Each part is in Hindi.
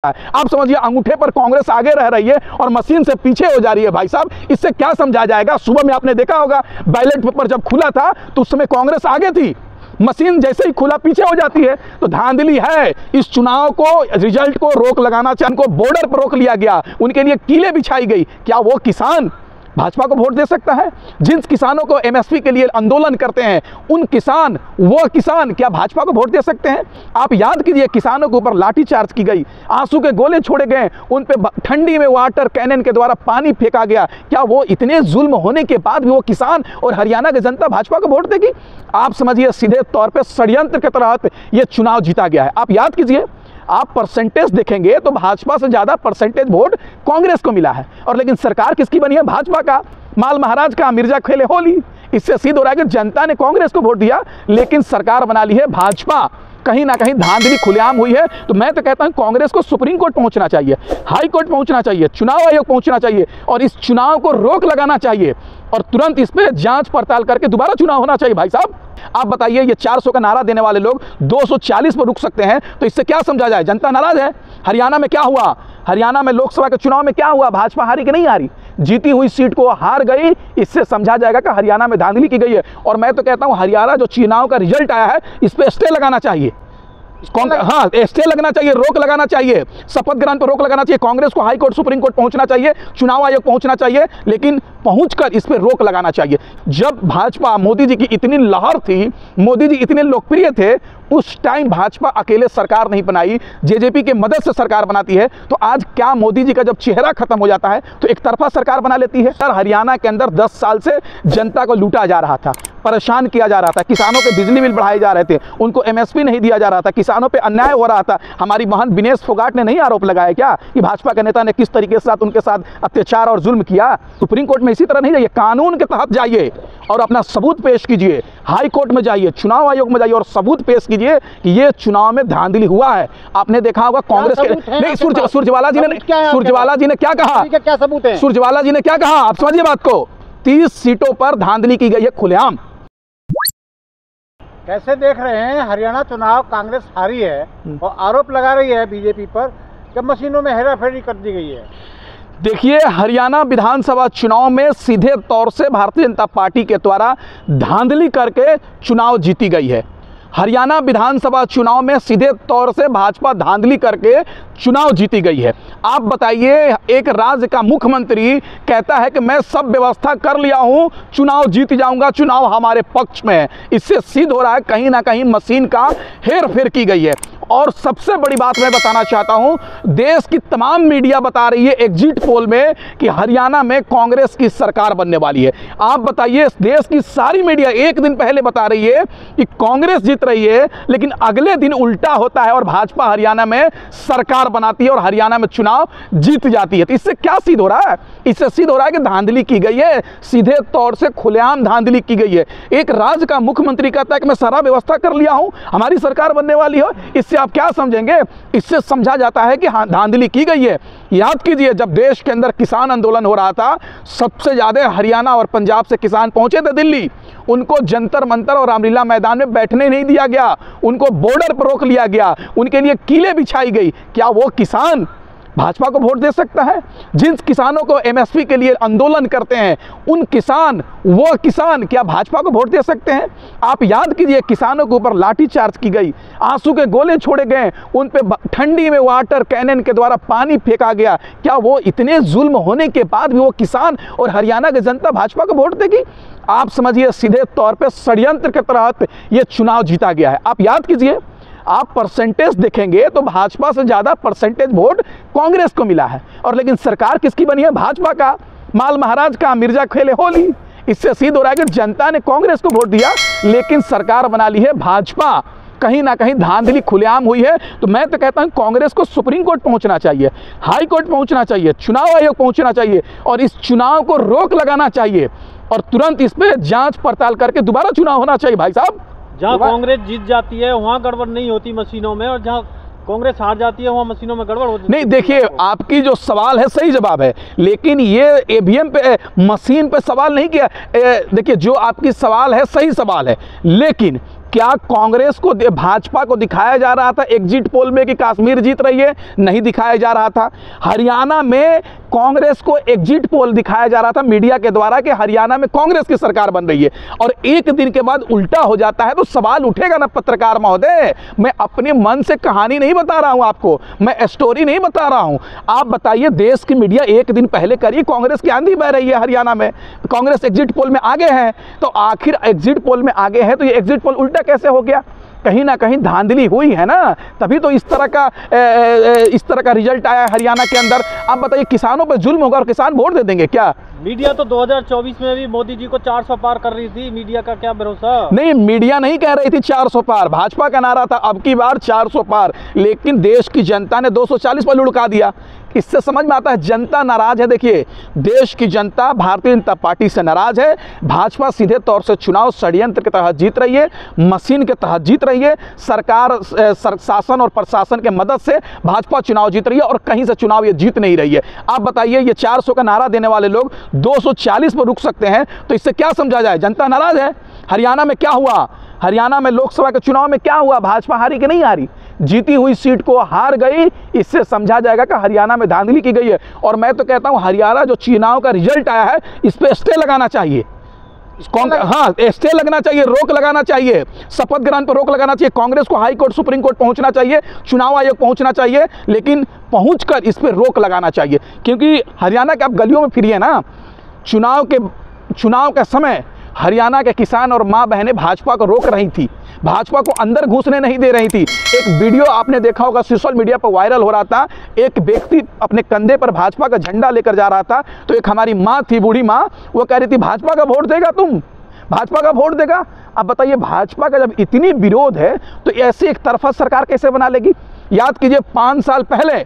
आप समझिए अंगूठे पर कांग्रेस आगे रह रही है और मशीन से पीछे हो जा रही है। भाई साहब, इससे क्या समझा जाएगा? सुबह में आपने देखा होगा बैलेट पेपर जब खुला था तो उस समय कांग्रेस आगे थी, मशीन जैसे ही खुला पीछे हो जाती है। तो धांधली है। इस चुनाव को, रिजल्ट को रोक लगाना चाहिए। उनको बॉर्डर पर रोक लिया गया, उनके लिए कीलें बिछाई गई। क्या वो किसान भाजपा को वोट दे सकता है? जिन किसानों को एमएसपी के लिए आंदोलन करते हैं, उन किसान, वो किसान क्या भाजपा को वोट दे सकते हैं? आप याद कीजिए, किसानों के ऊपर लाठीचार्ज की गई, आंसू के गोले छोड़े गए, उन पे ठंडी में वाटर कैनन के द्वारा पानी फेंका गया। क्या वो इतने जुल्म होने के बाद भी वो किसान और हरियाणा की जनता भाजपा को वोट देगी? आप समझिए सीधे तौर पर षड्यंत्र के तहत ये चुनाव जीता गया है। आप याद कीजिए, आप परसेंटेज देखेंगे तो भाजपा से ज्यादा परसेंटेज वोट कांग्रेस को मिला है। और लेकिन सरकार किसकी बनी है? भाजपा का। माल महाराज का मिर्जा खेले होली। इससे सिद्ध हो रहा है कि जनता ने कांग्रेस को वोट दिया, लेकिन सरकार बना ली है भाजपा। कहीं ना कहीं धांधली खुलेआम हुई है। तो मैं तो कहता हूं कांग्रेस को सुप्रीम कोर्ट पहुंचना चाहिए, हाई कोर्ट पहुंचना चाहिए, चुनाव आयोग पहुंचना चाहिए और इस चुनाव को रोक लगाना चाहिए और तुरंत इस पे जांच पड़ताल करके दोबारा चुनाव होना चाहिए। भाई साहब, आप बताइए, ये 400 का नारा देने वाले लोग 240 पर रुक सकते हैं, तो इससे क्या समझा जाए? जनता नाराज है। हरियाणा में क्या हुआ? हरियाणा में लोकसभा के चुनाव में क्या हुआ? भाजपा हारी कि नहीं हारी? जीती हुई सीट को हार गई। इससे समझा जाएगा कि हरियाणा में धांधली की गई है। और मैं तो कहता हूं हरियाणा जो चुनाव का रिजल्ट आया है, इस पे स्टे लगाना चाहिए। हाँ, स्टे लगना चाहिए, रोक लगाना चाहिए, शपथ ग्रहण पर रोक लगाना चाहिए। कांग्रेस को हाई कोर्ट, सुप्रीम कोर्ट पहुंचना चाहिए, चुनाव आयोग पहुंचना चाहिए, लेकिन पहुंचकर इस पे रोक लगाना चाहिए। जब भाजपा, मोदी जी की इतनी लहर थी, मोदी जी इतने लोकप्रिय थे, उस टाइम भाजपा अकेले सरकार नहीं बनाई, जेजेपी के मदद से सरकार बनाती है। तो आज क्या मोदी जी का जब चेहरा खत्म हो जाता है तो एक तरफा सरकार बना लेती है? सर, हरियाणा के अंदर 10 साल से जनता को लूटा जा रहा था, परेशान किया जा रहा था, किसानों के बिजली बिल बढ़ाए जा रहे थे, उनको एमएसपी नहीं दिया जा रहा था, किसानों पे अन्याय हो रहा था। हमारी बहन विनेश फोगाट ने नहीं आरोप लगाया क्या कि भाजपा के नेता ने किस तरीके से उनके साथ अत्याचार और जुल्म किया? सुप्रीम कोर्ट में इसी तरह नहीं जाइए, कानून के तहत जाइए और अपना सबूत पेश कीजिए। हाई कोर्ट में जाइए, चुनाव आयोग में जाइए और सबूत पेश कीजिए कि ये चुनाव में धांधली हुआ है। आपने देखा होगा कांग्रेस के नहीं, सुरजेवाला जी ने क्या कहा? क्या सबूत है? सुरजेवाला जी ने क्या कहा? आप समझिए बात को। 30 सीटों पर धांधली की गई है खुलेआम। कैसे देख रहे हैं? हरियाणा चुनाव कांग्रेस हारी है और आरोप लगा रही है बीजेपी पर कि मशीनों में हेराफेरी कर दी गई है। देखिए, हरियाणा विधानसभा चुनाव में सीधे तौर से भारतीय जनता पार्टी के द्वारा धांधली करके चुनाव जीती गई है। हरियाणा विधानसभा चुनाव में सीधे तौर से भाजपा धांधली करके चुनाव जीती गई है। आप बताइए, एक राज्य का मुख्यमंत्री कहता है कि मैं सब व्यवस्था कर लिया हूं, चुनाव जीत जाऊंगा, चुनाव हमारे पक्ष में है। इससे सिद्ध हो रहा है कहीं ना कहीं मशीन का हेर फेर की गई है। और सबसे बड़ी बात मैं बताना चाहता हूं, देश की तमाम मीडिया बता रही है एग्जिट पोल में कि हरियाणा में कांग्रेस की सरकार बनने वाली है। आप बताइए, देश की सारी मीडिया एक दिन पहले बता रही है कि कांग्रेस जीत रही है, लेकिन अगले दिन उल्टा होता है और भाजपा हरियाणा में सरकार बनाती है और हरियाणा में चुनाव जीत जाती है। तो इससे क्या सिद्ध हो रहा है? इससे सिद्ध हो रहा है कि धांधली की गई है, सीधे तौर से खुलेआम धांधली की गई है। एक राज्य का मुख्यमंत्री कहता है कि मैं सारा व्यवस्था कर लिया हूं, हमारी सरकार बनने वाली है। इससे आप क्या समझेंगे? इससे समझा जाता है कि हाँ, धांधली की गई है। याद कीजिए, जब देश के अंदर किसान आंदोलन हो रहा था, सबसे ज्यादा हरियाणा और पंजाब से किसान पहुंचे थे दिल्ली। उनको जंतर मंतर और रामलीला मैदान में बैठने नहीं दिया गया, उनको बॉर्डर पर रोक लिया गया, उनके लिए कीलें बिछाई गई। क्या वो किसान भाजपा को वोट दे सकता है? जिन किसानों को एमएसपी के लिए आंदोलन करते हैं, उन किसान, वो किसान क्या भाजपा को वोट दे सकते हैं? आप याद कीजिए, किसानों के ऊपर लाठीचार्ज की गई, आंसू के गोले छोड़े गए, उन पे ठंडी में वाटर कैनन के द्वारा पानी फेंका गया। क्या वो इतने जुल्म होने के बाद भी वो किसान और हरियाणा की जनता भाजपा को वोट देगी? आप समझिए सीधे तौर पर षड्यंत्र के तहत ये चुनाव जीता गया है। आप याद कीजिए, आप परसेंटेज देखेंगे तो भाजपा से ज्यादा परसेंटेज वोट कांग्रेस को मिला है। और लेकिन सरकार किसकी बनी है? भाजपा का। माल महाराज का मिर्जा खेले होली। इससे सिद्ध हो रहा है कि जनता ने कांग्रेस को वोट दिया, लेकिन सरकार बना ली है भाजपा। कहीं ना कहीं धांधली खुलेआम हुई है। तो मैं तो कहता हूं कांग्रेस को सुप्रीम कोर्ट पहुंचना चाहिए, हाई कोर्ट पहुंचना चाहिए, चुनाव आयोग पहुंचना चाहिए और इस चुनाव को रोक लगाना चाहिए और तुरंत इस पे जांच पड़ताल करके दोबारा चुनाव होना चाहिए। भाई साहब, जहाँ कांग्रेस जीत जाती है वहाँ गड़बड़ नहीं होती मशीनों में, और जहाँ कांग्रेस हार जाती है वहाँ मशीनों में गड़बड़ होती है। नहीं, देखिए, आपकी जो सवाल है सही जवाब है, लेकिन ये ईवीएम पे, मशीन पे सवाल नहीं किया। देखिए, जो आपकी सवाल है सही सवाल है, लेकिन क्या कांग्रेस को भाजपा को दिखाया जा रहा था एग्जिट पोल में कि कश्मीर जीत रही है? नहीं दिखाया जा रहा था। हरियाणा में कांग्रेस को एग्जिट पोल दिखाया जा रहा था मीडिया के द्वारा कि हरियाणा में कांग्रेस की सरकार बन रही है, और एक दिन के बाद उल्टा हो जाता है तो सवाल उठेगा ना पत्रकार महोदय। मैं अपने मन से कहानी नहीं बता रहा हूं आपको, मैं स्टोरी नहीं बता रहा हूं। आप बताइए, देश की मीडिया एक दिन पहले करिए कांग्रेस की आंधी बह रही है हरियाणा में, कांग्रेस एग्जिट पोल में आगे है, तो आखिर एग्जिट पोल में आगे है तो ये एग्जिट पोल उल्टा कैसे हो गया? कहीं ना कहीं धांधली हुई है ना, तभी तो इस तरह का रिजल्ट आया हरियाणा के अंदर। आप बताइए, किसानों पर जुल्म होगा और किसान वोट दे देंगे क्या? मीडिया तो 2024 में भी मोदी जी को 400 पार कर रही थी, मीडिया का क्या भरोसा? नहीं, मीडिया नहीं कह रही थी 400 पार, भाजपा का नारा था अब की बार 400 पार, लेकिन देश की जनता ने 240 पर लुढ़का दिया। इससे समझ में आता है जनता नाराज है। देखिए, देश की जनता भारतीय जनता पार्टी से नाराज है। भाजपा सीधे तौर से चुनाव षड्यंत्र के तहत जीत रही है, मशीन के तहत जीत रही है, सरकार शासन और प्रशासन के मदद से भाजपा चुनाव जीत रही है और कहीं से चुनाव ये जीत नहीं रही है। आप बताइए, ये 400 का नारा देने वाले लोग 240 पर रुक सकते हैं, तो इससे क्या समझा जाए? जनता नाराज है। हरियाणा में क्या हुआ? हरियाणा में लोकसभा के चुनाव में क्या हुआ? भाजपा हारी कि नहीं हारी? जीती हुई सीट को हार गई। इससे समझा जाएगा कि हरियाणा में धांधली की गई है। और मैं तो कहता हूं, हरियाणा जो चुनाव का रिजल्ट आया है, इस पे स्टे लगाना चाहिए। हाँ, स्टे लगना चाहिए, रोक लगाना चाहिए, शपथ ग्रहण पर रोक लगाना चाहिए। कांग्रेस को हाई कोर्ट, सुप्रीम कोर्ट पहुंचना चाहिए, चुनाव आयोग पहुंचना चाहिए, लेकिन पहुंचकर इस पर रोक लगाना चाहिए। क्योंकि हरियाणा के आप गलियों में फिरिए ना, चुनाव के समय हरियाणा के किसान और मां बहनें भाजपा को रोक रही थी, भाजपा को अंदर घुसने नहीं दे रही थी। एक वीडियो आपने देखा होगा, सोशल मीडिया पर वायरल हो रहा था, एक व्यक्ति अपने कंधे पर भाजपा का झंडा लेकर जा रहा था, तो एक हमारी मां थी, बूढ़ी मां, वो कह रही थी भाजपा का वोट देगा तुम, भाजपा का वोट देगा। अब बताइए, भाजपा का जब इतनी विरोध है तो ऐसे एक तरफा सरकार कैसे बना लेगी? याद कीजिए, 5 साल पहले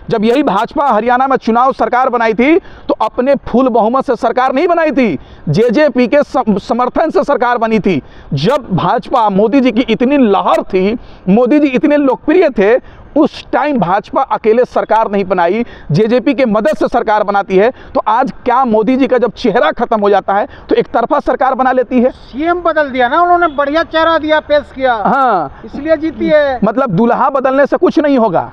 जब यही भाजपा हरियाणा में चुनाव सरकार बनाई थी तो अपने फुल बहुमत से सरकार नहीं बनाई थी, जेजेपी के समर्थन से सरकार बनी थी। जब भाजपा, मोदी जी की इतनी लहर थी, मोदी जी इतने लोकप्रिय थे, उस टाइम भाजपा अकेले सरकार नहीं बनाई, जेजेपी के मदद से सरकार बनाती है। तो आज क्या मोदी जी का जब चेहरा खत्म हो जाता है तो एक तरफा सरकार बना लेती है? सीएम बदल दिया ना उन्होंने, बढ़िया चेहरा दिया, पेश किया, हाँ, इसलिए जीती है। मतलब दूल्हा बदलने से कुछ नहीं होगा।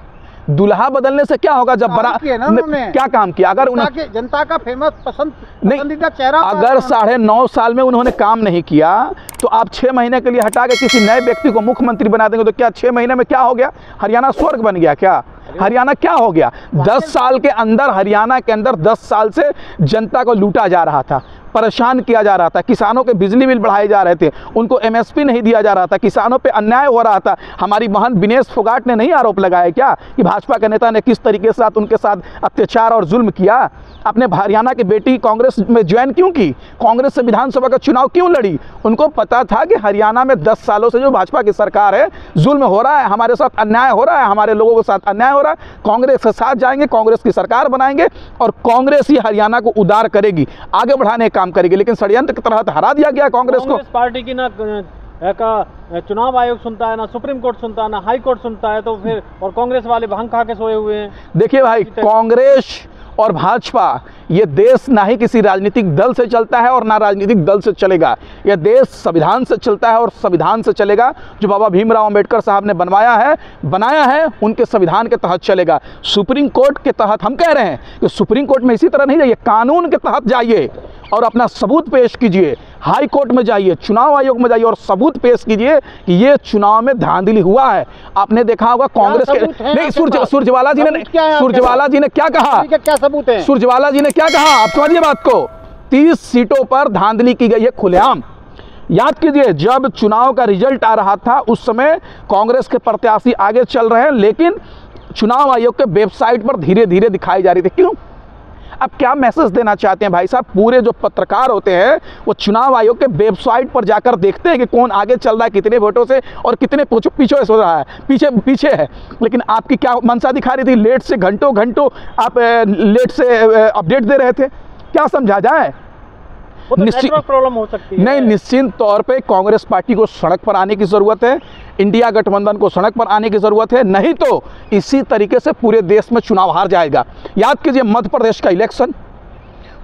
दूल्हा बदलने से क्या होगा? जब बड़ा क्या काम किया? अगर उन्होंने जनता का फेमस पसंदीदा चेहरा, अगर 9.5 साल में उन्होंने काम नहीं किया तो आप 6 महीने के लिए हटा के किसी नए व्यक्ति को मुख्यमंत्री बना देंगे, तो क्या 6 महीने में क्या हो गया? हरियाणा स्वर्ग बन गया क्या? हरियाणा क्या हो गया? 10 साल के अंदर हरियाणा के अंदर 10 साल से जनता को लूटा जा रहा था, परेशान किया जा रहा था, किसानों के बिजली बिल बढ़ाए जा रहे थे, उनको एमएसपी नहीं दिया जा रहा था, किसानों पे अन्याय हो रहा था। हमारी बहन विनेश फोगाट ने नहीं आरोप लगाया क्या कि भाजपा के नेता ने किस तरीके से उनके साथ अत्याचार और जुल्म किया? अपने हरियाणा की बेटी कांग्रेस में ज्वाइन क्यों की? कांग्रेस से विधानसभा का चुनाव क्यों लड़ी? उनको पता था कि हरियाणा में 10 सालों से जो भाजपा की सरकार है, जुल्म हो रहा है, हमारे साथ अन्याय हो रहा है, हमारे लोगों के साथ अन्याय हो रहा है, कांग्रेस के साथ जाएंगे, कांग्रेस की सरकार बनाएंगे और कांग्रेस ही हरियाणा को उदार करेगी, आगे बढ़ाने का काम करेगी। लेकिन षड्यंत्र के तहत हरा दिया गया कांग्रेस को। पार्टी की ना चुनाव आयोग सुनता है, ना सुप्रीम कोर्ट सुनता है, ना हाई कोर्ट सुनता है, तो फिर और कांग्रेस वाले भांग खा के सोए हुए हैं। देखिए भाई, कांग्रेस और भाजपा, ये देश ना ही किसी राजनीतिक दल से चलता है और ना राजनीतिक दल से चलेगा। यह देश संविधान से चलता है और संविधान से चलेगा। जो बाबा भीमराव अंबेडकर साहब ने बनाया है उनके संविधान के तहत चलेगा। सुप्रीम कोर्ट के तहत हम कह रहे हैं कि सुप्रीम कोर्ट में इसी तरह नहीं जाइए, कानून के तहत जाइए और अपना सबूत पेश कीजिए। हाई कोर्ट में जाइए, चुनाव आयोग में जाइए और सबूत पेश कीजिए कि ये चुनाव में धांधली हुआ है। आपने देखा होगा कांग्रेस के नहीं, सुरजेवाला जी ने क्या कहा? क्या सबूत है? सुरजेवाला जी ने क्या कहा? आप समझिए बात को। 30 सीटों पर धांधली की गई है खुलेआम। याद कीजिए, जब चुनाव का रिजल्ट आ रहा था उस समय कांग्रेस के प्रत्याशी आगे चल रहे हैं, लेकिन चुनाव आयोग के वेबसाइट पर धीरे धीरे दिखाई जा रही थी। क्यों? अब क्या मैसेज देना चाहते हैं भाई साहब? पूरे जो पत्रकार होते हैं वो चुनाव आयोग के वेबसाइट पर जाकर देखते हैं कि कौन आगे चल रहा है, कितने वोटों से और कितने पीछे हो रहा है, पीछे है। लेकिन आपकी क्या मंशा दिखा रही थी? लेट से घंटों आप लेट से अपडेट दे रहे थे। क्या समझा जाए? नेटवर्क प्रॉब्लम हो सकती है। नहीं, निश्चित तौर पे कांग्रेस पार्टी को सड़क पर आने की ज़रूरत है, इंडिया गठबंधन को सड़क पर आने की ज़रूरत है, नहीं तो इसी तरीके से पूरे देश में चुनाव हार जाएगा। याद कीजिए मध्य प्रदेश का इलेक्शन,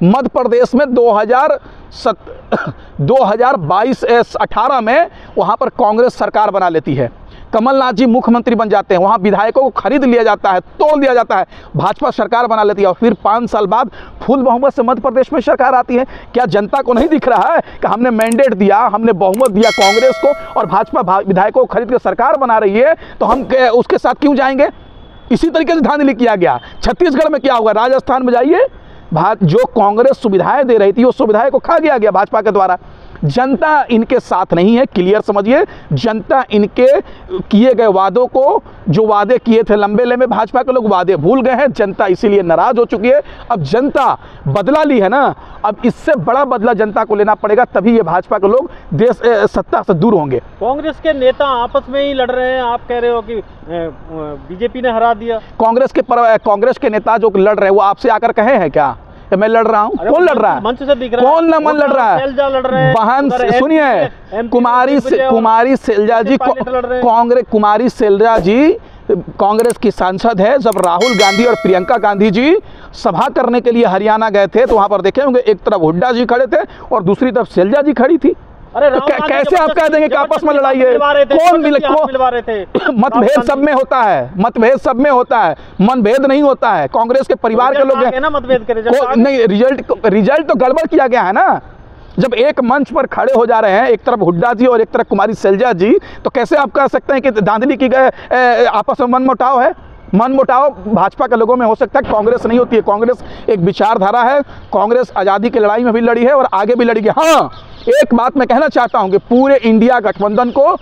मध्य प्रदेश में 2022-18 में वहाँ पर कांग्रेस सरकार बना लेती है, कमलनाथ जी मुख्यमंत्री बन जाते हैं, वहाँ विधायकों को खरीद लिया जाता है, तोड़ दिया जाता है, भाजपा सरकार बना लेती है और फिर 5 साल बाद फुल बहुमत से मध्य प्रदेश में सरकार आती है। क्या जनता को नहीं दिख रहा है कि हमने मैंडेट दिया, हमने बहुमत दिया कांग्रेस को और भाजपा विधायकों को खरीद कर सरकार बना रही है, तो हम उसके साथ क्यों जाएंगे? इसी तरीके से धांधली किया गया। छत्तीसगढ़ में क्या हुआ, राजस्थान में जाइए, जो कांग्रेस सुविधाएं दे रही थी उस सुविधाएं को खा गया भाजपा के द्वारा। जनता इनके साथ नहीं है, क्लियर समझिए। जनता इनके किए गए वादों को, जो वादे किए थे लंबे लंबे, भाजपा के लोग वादे भूल गए हैं। जनता इसीलिए नाराज हो चुकी है। अब जनता बदला ली है ना, अब इससे बड़ा बदला जनता को लेना पड़ेगा, तभी ये भाजपा के लोग देश सत्ता से दूर होंगे। कांग्रेस के नेता आपस में ही लड़ रहे हैं, आप कह रहे हो कि बीजेपी ने हरा दिया। कांग्रेस के नेता जो लड़ रहे हैं वो आपसे आकर कहे हैं क्या मैं लड़ रहा हूँ? कौन लड़ रहा है? मंच से दिख रहा है। कौन ना मन लड़ रहा है? बहन सुनिए, कुमारी शैलजा जी, कुमारी शैलजा जी कांग्रेस की सांसद है। जब राहुल गांधी और प्रियंका गांधी जी सभा करने के लिए हरियाणा गए थे तो वहां पर देखे होंगे, एक तरफ हुड्डा जी खड़े थे और दूसरी तरफ शैलजा जी खड़ी थी। अरे तो कैसे आप कह देंगे कि आपस में लड़ाई है? कौन मिलवा रहे थे? मतभेद सब में होता है, मतभेद सब में होता है, मनभेद नहीं होता है। कांग्रेस के परिवार के लोग ना मतभेद करे नहीं, रिजल्ट तो गड़बड़ किया गया है ना। जब एक मंच पर खड़े हो जा रहे हैं, एक तरफ हुड्डा जी और एक तरफ कुमारी शैलजा जी, तो कैसे आप कह सकते हैं कि धांधली की गए, आपस में मनमुटाव है? मनमुटाव भाजपा के लोगों में हो सकता है, कांग्रेस नहीं होती है। कांग्रेस एक विचारधारा है। कांग्रेस आज़ादी की लड़ाई में भी लड़ी है और आगे भी लड़ेगी। हाँ, एक बात मैं कहना चाहता हूं कि पूरे इंडिया गठबंधन को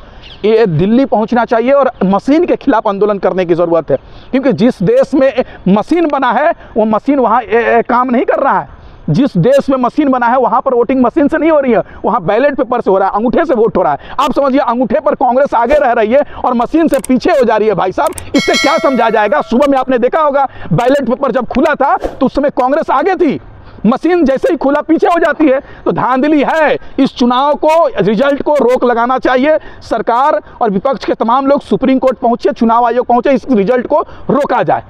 ये दिल्ली पहुंचना चाहिए और मशीन के खिलाफ आंदोलन करने की ज़रूरत है, क्योंकि जिस देश में मशीन बना है वो मशीन वहाँ काम नहीं कर रहा है। जिस देश में मशीन बना है वहां पर वोटिंग मशीन से नहीं हो रही है, वहां बैलेट पेपर से हो रहा है, अंगूठे से वोट हो रहा है। आप समझिए, अंगूठे पर कांग्रेस आगे रह रही है और मशीन से पीछे हो जा रही है। भाई साहब, इससे क्या समझा जाएगा? सुबह में आपने देखा होगा, बैलेट पेपर जब खुला था तो उस समय कांग्रेस आगे थी, मशीन जैसे ही खुला पीछे हो जाती है। तो धांधली है। इस चुनाव को, रिजल्ट को रोक लगाना चाहिए। सरकार और विपक्ष के तमाम लोग सुप्रीम कोर्ट पहुंचे, चुनाव आयोग पहुंचे, इस रिजल्ट को रोका जाए।